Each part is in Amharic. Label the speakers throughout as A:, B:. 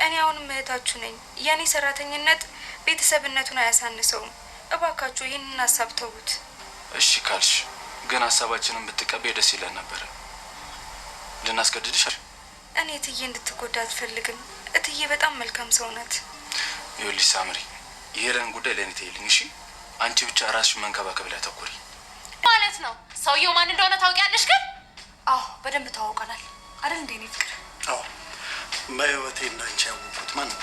A: እኔ አሁንም እህታችሁ ነኝ። የኔ ሰራተኝነት ቤተሰብነቱን አያሳንሰውም። እባካችሁ ይህንን ሀሳብ ተውት።
B: እሺ ካልሽ ግን ሀሳባችንን ብትቀበይ ደስ ይለን ነበር። ልናስገድድሽ?
A: እኔ እትዬ እንድትጎዳ አልፈልግም። እትዬ በጣም መልካም ሰው ናት።
B: ይኸውልሽ ሳምሪ፣ የሄለን ጉዳይ ለእኔ ተይልኝ እሺ? አንቺ ብቻ ራስሽን መንከባከብ ላይ አተኩሪ።
C: ማለት ነው ሰውየው ማን እንደሆነ ታውቂያለሽ ግን?
A: አዎ በደንብ ተዋውቀናል አይደል እንዴ? እኔ ፍቅር
D: አዎ በህይወቴ እና አንቺ ያወቁት ማን ነው?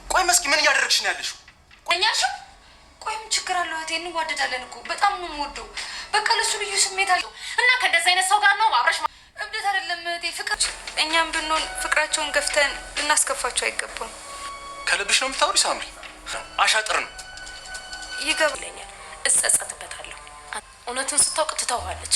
B: ቆይ መስኪ ምን እያደረግሽ ነው ያለሽው?
C: ቆኛሽው?
A: ቆይ ምን ችግር አለው? እህቴ እንዋደዳለን እኮ በጣም ነው የምወደው። በቃ ለሱ ልዩ ስሜት አለው
C: እና ከእንደዚህ አይነት ሰው ጋር ነው አብረሽ?
A: እብደት አይደለም እህቴ፣ ፍቅር። እኛም ብንሆን ፍቅራቸውን ገፍተን ልናስከፋቸው አይገባም።
B: ከልብሽ ነው የምታወሪ ሳምሪ? አሻጥር ነው።
A: ይገባኛል፣
C: እጸጸትበታለሁ። እውነቱን ስታውቅ ትተዋለች።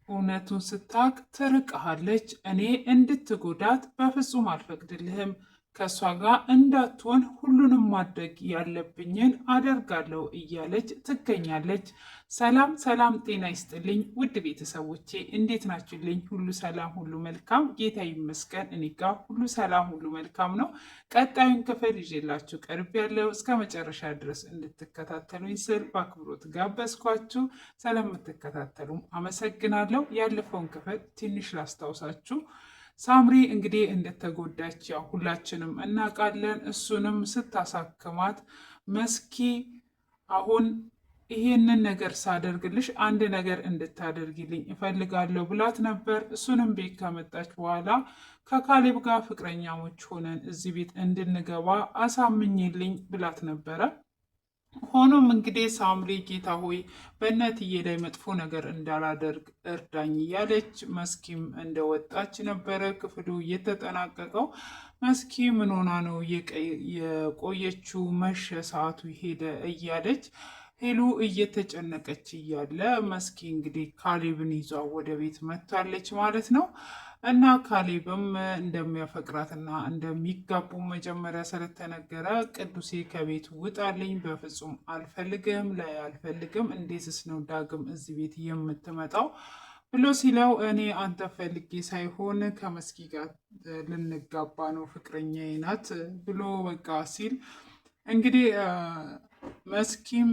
E: እውነቱን ስታውቅ ትርቅሃለች። እኔ እንድትጎዳት በፍጹም አልፈቅድልህም። ከእሷ ጋር እንዳትሆን ሁሉንም ማድረግ ያለብኝን አደርጋለሁ እያለች ትገኛለች። ሰላም ሰላም፣ ጤና ይስጥልኝ ውድ ቤተሰቦቼ እንዴት ናችሁልኝ? ሁሉ ሰላም፣ ሁሉ መልካም፣ ጌታ ይመስገን። እኔ ጋር ሁሉ ሰላም፣ ሁሉ መልካም ነው። ቀጣዩን ክፍል ይዤላችሁ ቀርብ ያለው እስከ መጨረሻ ድረስ እንድትከታተሉኝ ስል በአክብሮት ጋበዝኳችሁ። ስለምትከታተሉም አመሰግናለሁ። ያለፈውን ክፍል ትንሽ ላስታውሳችሁ። ሳምሪ እንግዲህ እንደተጎዳች ያው ሁላችንም እናውቃለን። እሱንም ስታሳክማት መስኪ አሁን ይሄንን ነገር ሳደርግልሽ አንድ ነገር እንድታደርግልኝ እፈልጋለሁ ብላት ነበር። እሱንም ቤት ከመጣች በኋላ ከካሌብ ጋር ፍቅረኛሞች ሆነን እዚህ ቤት እንድንገባ አሳምኝልኝ ብላት ነበረ። ሆኖም እንግዲህ ሳምሪ ጌታ ሆይ በእናትዬ ላይ መጥፎ ነገር እንዳላደርግ እርዳኝ እያለች መስኪም እንደወጣች ነበረ ክፍሉ እየተጠናቀቀው። መስኪ ምን ሆና ነው የቆየችው? መሸ፣ ሰዓቱ ሄደ እያለች ሄሉ እየተጨነቀች እያለ መስኪ እንግዲህ ካሌብን ይዟ ወደ ቤት መጥታለች ማለት ነው። እና ካሌብም እንደሚያፈቅራትና እንደሚጋቡ መጀመሪያ ስለተነገረ ቅዱሴ ከቤት ውጣልኝ፣ በፍጹም አልፈልግም፣ ላይ አልፈልግም፣ እንዴትስ ነው ዳግም እዚህ ቤት የምትመጣው ብሎ ሲለው እኔ አንተ ፈልጌ ሳይሆን ከመስኪ ጋር ልንጋባ ነው፣ ፍቅረኛዬ ናት ብሎ በቃ ሲል እንግዲህ መስኪም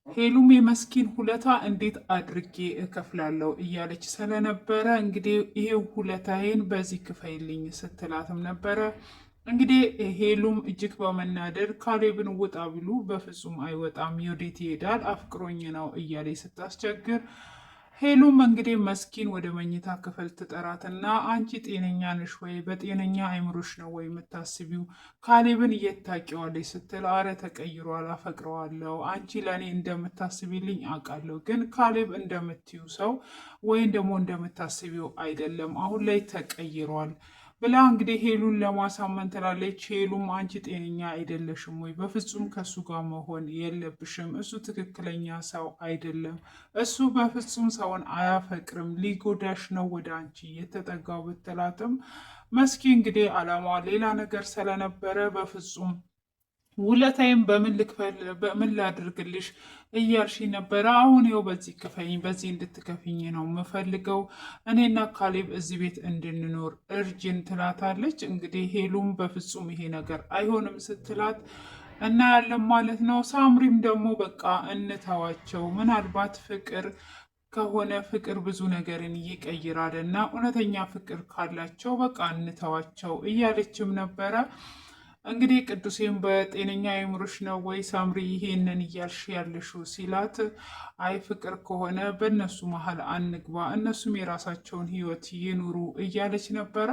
E: ሄሉም የመስኪን ሁለታ እንዴት አድርጌ እከፍላለሁ እያለች ስለነበረ እንግዲህ ይሄ ሁለታዬን በዚህ ክፈይልኝ ስትላትም ነበረ። እንግዲህ ሄሉም እጅግ በመናደድ ካሌብን ውጣ ቢሉ በፍጹም አይወጣም፣ የወዴት ይሄዳል፣ አፍቅሮኝ ነው እያለች ስታስቸግር ሄሉም እንግዲህ መስኪን ወደ መኝታ ክፍል ትጠራትና አንቺ ጤነኛ ነሽ ወይ? በጤነኛ አይምሮሽ ነው ወይ የምታስቢው? ካሌብን እየታቂዋለች ስትል አረ ተቀይሯል፣ አፈቅረዋለሁ፣ አንቺ ለእኔ እንደምታስቢልኝ አውቃለሁ፣ ግን ካሌብ እንደምትዩ ሰው ወይም ደግሞ እንደምታስቢው አይደለም፣ አሁን ላይ ተቀይሯል ብላ እንግዲህ ሄሉን ለማሳመን ትላለች። ሄሉም አንቺ ጤነኛ አይደለሽም ወይ? በፍጹም ከሱ ጋር መሆን የለብሽም፣ እሱ ትክክለኛ ሰው አይደለም፣ እሱ በፍጹም ሰውን አያፈቅርም፣ ሊጎዳሽ ነው ወደ አንቺ የተጠጋው ብትላትም መስኪ እንግዲህ አላማዋ ሌላ ነገር ስለነበረ በፍጹም ውለታይም በምን ልክፈል፣ በምን ላድርግልሽ እያልሽ ነበረ። አሁን ይኸው በዚህ ክፈኝ፣ በዚህ እንድትከፍኝ ነው የምፈልገው፣ እኔና ካሌብ እዚህ ቤት እንድንኖር እርጅን ትላታለች። እንግዲህ ሄሉም በፍጹም ይሄ ነገር አይሆንም ስትላት እናያለን ማለት ነው። ሳምሪም ደግሞ በቃ እንተዋቸው፣ ምናልባት ፍቅር ከሆነ ፍቅር ብዙ ነገርን ይቀይራል እና እውነተኛ ፍቅር ካላቸው በቃ እንተዋቸው እያለችም ነበረ። እንግዲህ ቅዱሴም በጤነኛ አይምሮሽ ነው ወይ ሳምሪ ይሄንን እያልሽ ያለሽው ሲላት አይ ፍቅር ከሆነ በእነሱ መሀል አንግባ፣ እነሱም የራሳቸውን ህይወት ይኑሩ እያለች ነበረ።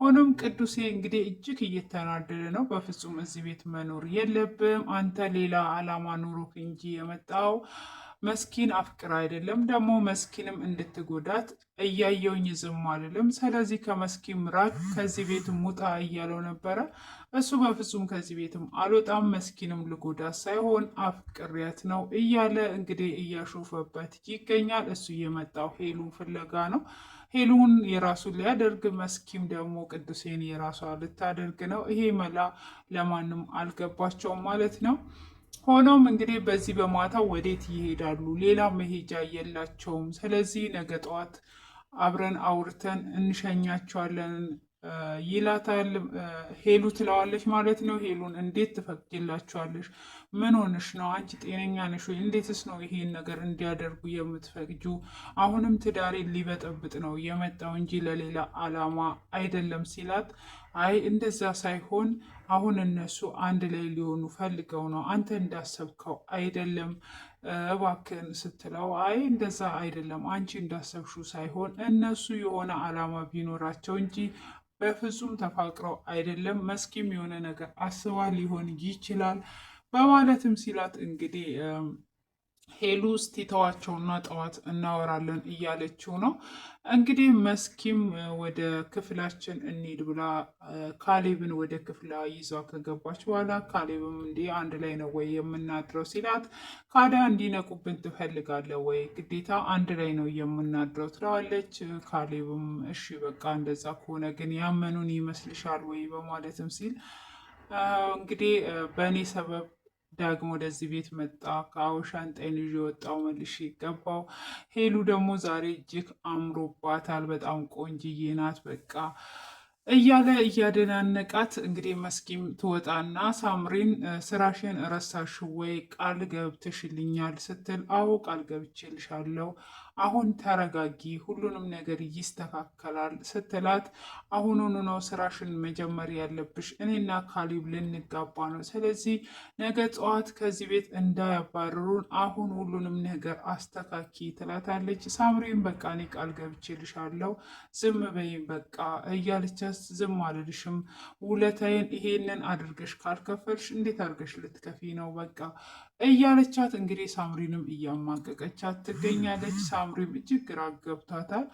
E: ሆኖም ቅዱሴ እንግዲህ እጅግ እየተናደደ ነው። በፍጹም እዚህ ቤት መኖር የለብም፣ አንተ ሌላ አላማ ኑሮክ እንጂ የመጣው መስኪን አፍቅር አይደለም፣ ደግሞ መስኪንም እንድትጎዳት እያየውኝ ዝም አልልም፣ ስለዚህ ከመስኪን ራቅ፣ ከዚህ ቤትም ውጣ እያለው ነበረ። እሱ በፍጹም ከዚህ ቤትም አልወጣም፣ መስኪንም ልጎዳት ሳይሆን አፍቅሪያት ነው እያለ እንግዲህ እያሾፈበት ይገኛል። እሱ የመጣው ሄሉን ፍለጋ ነው፣ ሄሉን የራሱን ሊያደርግ፣ መስኪም ደግሞ ቅዱሴን የራሷ ልታደርግ ነው። ይሄ መላ ለማንም አልገባቸውም ማለት ነው። ሆኖም እንግዲህ በዚህ በማታ ወዴት ይሄዳሉ? ሌላ መሄጃ የላቸውም። ስለዚህ ነገ ጠዋት አብረን አውርተን እንሸኛቸዋለን ይላታል። ሄሉ ትለዋለች ማለት ነው። ሄሉን እንዴት ትፈቅጂላቸዋለሽ? ምን ሆነሽ ነው? አንቺ ጤነኛ ነሽ ወይ? እንዴትስ ነው ይሄን ነገር እንዲያደርጉ የምትፈቅጁ? አሁንም ትዳሬን ሊበጠብጥ ነው የመጣው እንጂ ለሌላ አላማ አይደለም ሲላት፣ አይ እንደዛ ሳይሆን አሁን እነሱ አንድ ላይ ሊሆኑ ፈልገው ነው፣ አንተ እንዳሰብከው አይደለም እባክን ስትለው፣ አይ እንደዛ አይደለም አንቺ እንዳሰብሽው ሳይሆን እነሱ የሆነ አላማ ቢኖራቸው እንጂ በፍጹም ተፋቅረው አይደለም። መስኪም የሆነ ነገር አስባ ሊሆን ይችላል በማለትም ሲላት እንግዲህ ሄሉ እስቲ ተዋቸውና ጠዋት እናወራለን እያለችው ነው። እንግዲህ መስኪም ወደ ክፍላችን እንሂድ ብላ ካሌብን ወደ ክፍላ ይዟ ከገባች በኋላ ካሌብም እንዲህ አንድ ላይ ነው ወይ የምናድረው ሲላት፣ ካዳ እንዲነቁብን ትፈልጋለህ ወይ? ግዴታ አንድ ላይ ነው የምናድረው ትለዋለች። ካሌብም እሺ በቃ እንደዛ ከሆነ ግን ያመኑን ይመስልሻል ወይ? በማለትም ሲል እንግዲህ በእኔ ሰበብ ዳግም ወደዚህ ቤት መጣ፣ ከአውሻንጣይን ይዤ ወጣው መልሼ ገባው። ሄሉ ደግሞ ዛሬ እጅግ አምሮባታል፣ በጣም ቆንጅዬ ናት በቃ እያለ እያደናነቃት እንግዲህ መስኪም ትወጣና ሳምሪን ስራሽን ረሳሽ ወይ? ቃል ገብተሽልኛል ስትል፣ አዎ ቃል ገብቼልሻለሁ፣ አሁን ተረጋጊ፣ ሁሉንም ነገር ይስተካከላል ስትላት፣ አሁኑኑ ነው ስራሽን መጀመር ያለብሽ፣ እኔና ካሌብ ልንጋባ ነው፣ ስለዚህ ነገ ጠዋት ከዚህ ቤት እንዳያባርሩን አሁን ሁሉንም ነገር አስተካኪ ትላታለች። ሳምሪን በቃ እኔ ቃል ገብቼልሻለሁ ዝም በይ በቃ እያለች ዝም አልልሽም፣ ውለታዬን ይሄንን አድርገሽ ካልከፈልሽ እንዴት አድርገሽ ልትከፊ ነው በቃ እያለቻት እንግዲህ ሳምሪንም እያማቀቀቻት ትገኛለች። ሳምሪም እጅግ ግራ ገብቷታል።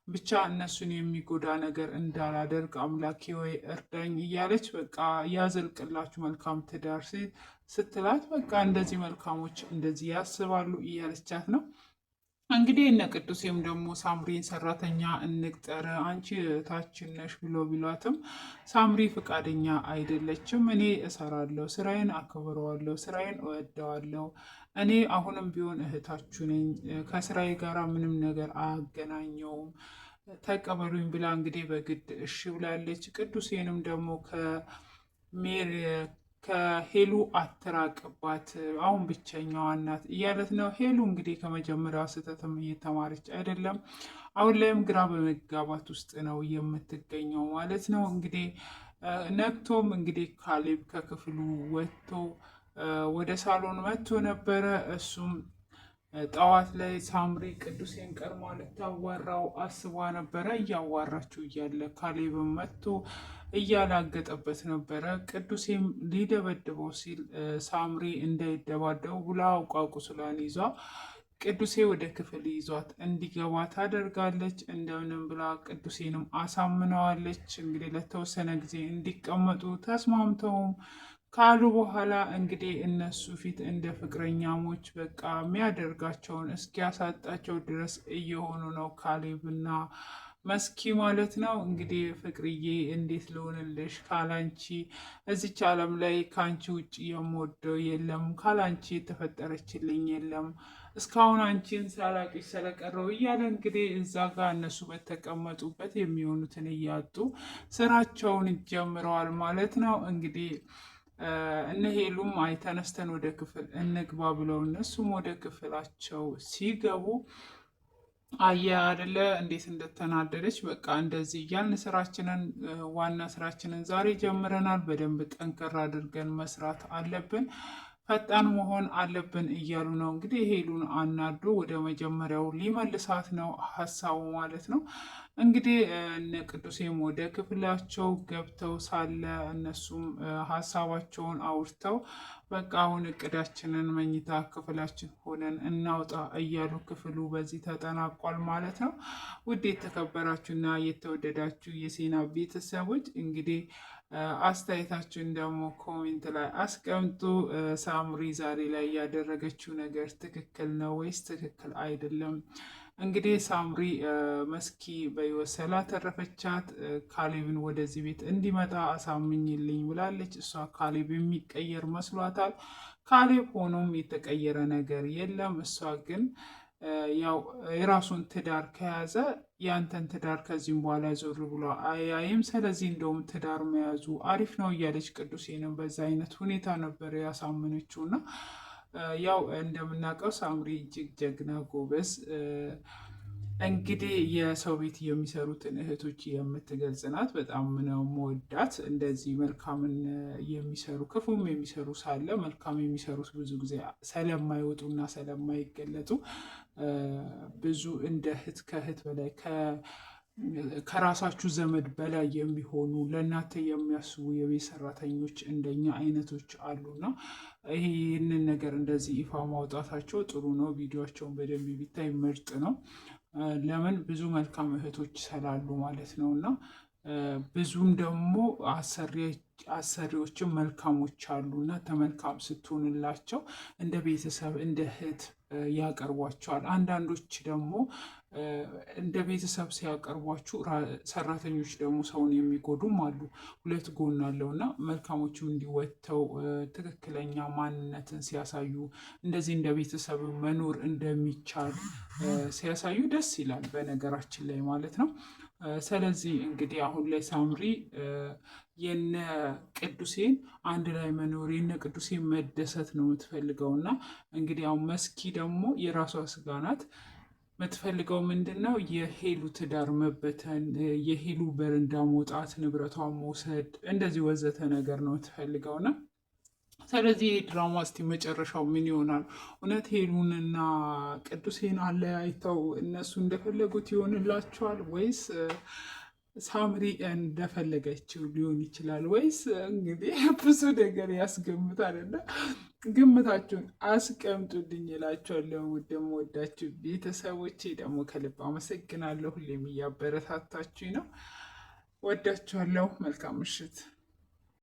E: ብቻ እነሱን የሚጎዳ ነገር እንዳላደርግ አምላኬ ወይ እርዳኝ እያለች በቃ ያዘልቅላችሁ መልካም ትዳር ስትላት፣ በቃ እንደዚህ መልካሞች እንደዚህ ያስባሉ እያለቻት ነው። እንግዲህ እነ ቅዱሴም ደግሞ ሳምሪን ሰራተኛ እንቅጠር አንቺ እህታችን ነሽ ብሎ ቢሏትም ሳምሪ ፈቃደኛ አይደለችም። እኔ እሰራለሁ፣ ስራዬን አክብረዋለሁ፣ ስራዬን እወደዋለሁ፣ እኔ አሁንም ቢሆን እህታችሁ ነኝ፣ ከስራዬ ጋር ምንም ነገር አያገናኘውም፣ ተቀበሉኝ ብላ እንግዲህ በግድ እሺ ብላለች። ቅዱሴንም ደግሞ ከሄሉ አትራቅባት፣ አሁን ብቸኛዋ ናት እያለት ነው። ሄሉ እንግዲህ ከመጀመሪያዋ ስህተትም እየተማረች አይደለም። አሁን ላይም ግራ በመጋባት ውስጥ ነው የምትገኘው ማለት ነው። እንግዲህ ነግቶም እንግዲህ ካሌብ ከክፍሉ ወጥቶ ወደ ሳሎን መጥቶ ነበረ። እሱም ጠዋት ላይ ሳምሪ ቅዱሴን ቀድማ ልታዋራው አስባ ነበረ። እያዋራችው እያለ ካሌብም መጥቶ እያላገጠበት ነበረ። ቅዱሴም ሊደበድበው ሲል ሳምሪ እንዳይደባደቡ ብላ አውቃ ቁስሏን ይዟ ቅዱሴ ወደ ክፍል ይዟት እንዲገባ ታደርጋለች። እንደምንም ብላ ቅዱሴንም አሳምነዋለች። እንግዲህ ለተወሰነ ጊዜ እንዲቀመጡ ተስማምተውም ካሉ በኋላ እንግዲህ እነሱ ፊት እንደ ፍቅረኛሞች በቃ የሚያደርጋቸውን እስኪያሳጣቸው ድረስ እየሆኑ ነው ካሌብና መስኪ ማለት ነው። እንግዲህ ፍቅርዬ እንዴት ልሆንልሽ? ካላንቺ እዚች ዓለም ላይ ከአንቺ ውጭ የምወደው የለም፣ ካላንቺ የተፈጠረችልኝ የለም፣ እስካሁን አንቺን ሳላቅሽ ስለቀረው እያለ እንግዲህ እዛ ጋር እነሱ በተቀመጡበት የሚሆኑትን እያጡ ስራቸውን ጀምረዋል ማለት ነው። እንግዲህ እነ ሄሉም አይ ተነስተን ወደ ክፍል እንግባ ብለው እነሱም ወደ ክፍላቸው ሲገቡ አየ አይደለ እንዴት እንደተናደደች። በቃ እንደዚህ እያልን ስራችንን ዋና ስራችንን ዛሬ ጀምረናል፣ በደንብ ጠንከር አድርገን መስራት አለብን፣ ፈጣን መሆን አለብን እያሉ ነው። እንግዲህ ሄሉን አናዶ ወደ መጀመሪያው ሊመልሳት ነው ሀሳቡ ማለት ነው። እንግዲህ እነ ቅዱሴም ወደ ክፍላቸው ገብተው ሳለ እነሱም ሀሳባቸውን አውርተው በቃ አሁን እቅዳችንን መኝታ ክፍላችን ሆነን እናውጣ እያሉ ክፍሉ በዚህ ተጠናቋል ማለት ነው። ውድ የተከበራችሁና የተወደዳችሁ የሴና ቤተሰቦች እንግዲህ አስተያየታችሁን ደግሞ ኮሜንት ላይ አስቀምጡ። ሳምሪ ዛሬ ላይ ያደረገችው ነገር ትክክል ነው ወይስ ትክክል አይደለም? እንግዲህ ሳምሪ መስኪ በሕይወት ስላተረፈቻት ካሌብን ወደዚህ ቤት እንዲመጣ አሳምኝልኝ ብላለች። እሷ ካሌብ የሚቀየር መስሏታል። ካሌብ ሆኖም የተቀየረ ነገር የለም። እሷ ግን ያው የራሱን ትዳር ከያዘ ያንተን ትዳር ከዚህም በኋላ ዞር ብሎ አያይም። ስለዚህ እንደውም ትዳር መያዙ አሪፍ ነው እያለች ቅዱሴንም በዛ አይነት ሁኔታ ነበር ያሳመነችው እና ያው እንደምናውቀው ሳምሪ እጅግ ጀግና ጎበዝ፣ እንግዲህ የሰው ቤት የሚሰሩትን እህቶች የምትገልጽ ናት። በጣም ነው መወዳት። እንደዚህ መልካምን የሚሰሩ ክፉም የሚሰሩ ሳለ መልካም የሚሰሩት ብዙ ጊዜ ስለማይወጡና ስለማይገለጡ ብዙ እንደ እህት ከእህት በላይ ከራሳችሁ ዘመድ በላይ የሚሆኑ ለእናንተ የሚያስቡ የቤት ሰራተኞች እንደኛ አይነቶች አሉና ይህንን ነገር እንደዚህ ይፋ ማውጣታቸው ጥሩ ነው። ቪዲዮቸውን በደንብ ቢታይ ምርጥ ነው። ለምን ብዙ መልካም እህቶች ስላሉ ማለት ነው። እና ብዙም ደግሞ አሰሪዎችም መልካሞች አሉ እና ተመልካም ስትሆንላቸው እንደ ቤተሰብ እንደ እህት ያቀርቧቸዋል። አንዳንዶች ደግሞ እንደ ቤተሰብ ሲያቀርቧችሁ ሰራተኞች ደግሞ ሰውን የሚጎዱም አሉ። ሁለት ጎን አለው እና መልካሞችም እንዲወጥተው ትክክለኛ ማንነትን ሲያሳዩ እንደዚህ እንደ ቤተሰብ መኖር እንደሚቻል ሲያሳዩ ደስ ይላል በነገራችን ላይ ማለት ነው። ስለዚህ እንግዲህ አሁን ላይ ሳምሪ የነ ቅዱሴን አንድ ላይ መኖር የነ ቅዱሴን መደሰት ነው የምትፈልገው እና እንግዲህ አሁን መስኪ ደግሞ የራሷ ስጋ ናት። የምትፈልገው ምንድን ነው? የሄሉ ትዳር መበተን፣ የሄሉ በረንዳ መውጣት፣ ንብረቷን መውሰድ፣ እንደዚህ ወዘተ ነገር ነው የምትፈልገውና ስለዚህ ድራማ እስቲ መጨረሻው ምን ይሆናል? እውነት ሄሉንና ቅዱሴን አለያይተው እነሱ እንደፈለጉት ይሆንላቸዋል ወይስ ሳምሪ እንደፈለገችው ሊሆን ይችላል? ወይስ እንግዲህ ብዙ ነገር ያስገምታል እና ግምታችሁን አስቀምጡልኝ እላችኋለሁ። ውድ የምወዳችሁ ቤተሰቦቼ ደግሞ ከልብ አመሰግናለሁ። ሁሌም እያበረታታችሁኝ ነው። ወዳችኋለሁ። መልካም ምሽት።